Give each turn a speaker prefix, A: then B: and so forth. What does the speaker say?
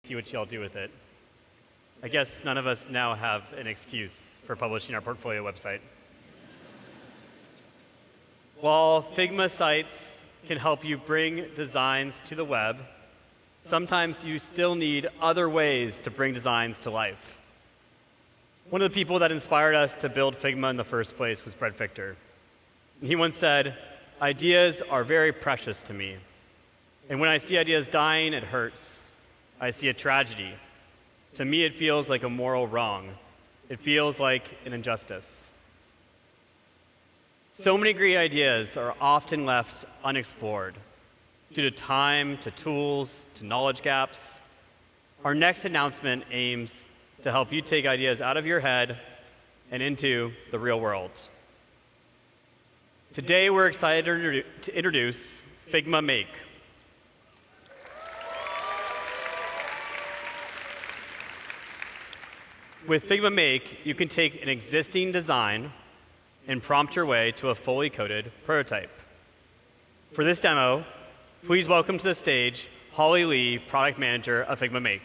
A: see what y'all do with it. I guess none of us now have an excuse for publishing our portfolio website. While Figma Sites can help you bring designs to the web, sometimes you still need other ways to bring designs to life. One of the people that inspired us to build Figma in the first place was Brett Victor. He once said, "Ideas are very precious to me. And when I see ideas dying, it hurts. I see a tragedy. To me, it feels like a moral wrong. It feels like an injustice." So many great ideas are often left unexplored due to time, to tools, to knowledge gaps. Our next announcement aims to help you take ideas out of your head and into the real world. Today, we're excited to introduce Figma Make. With Figma Make, you can take an existing design and prompt your way to a fully coded prototype. For this demo, please welcome to the stage Holly Lee, Product Manager of Figma Make.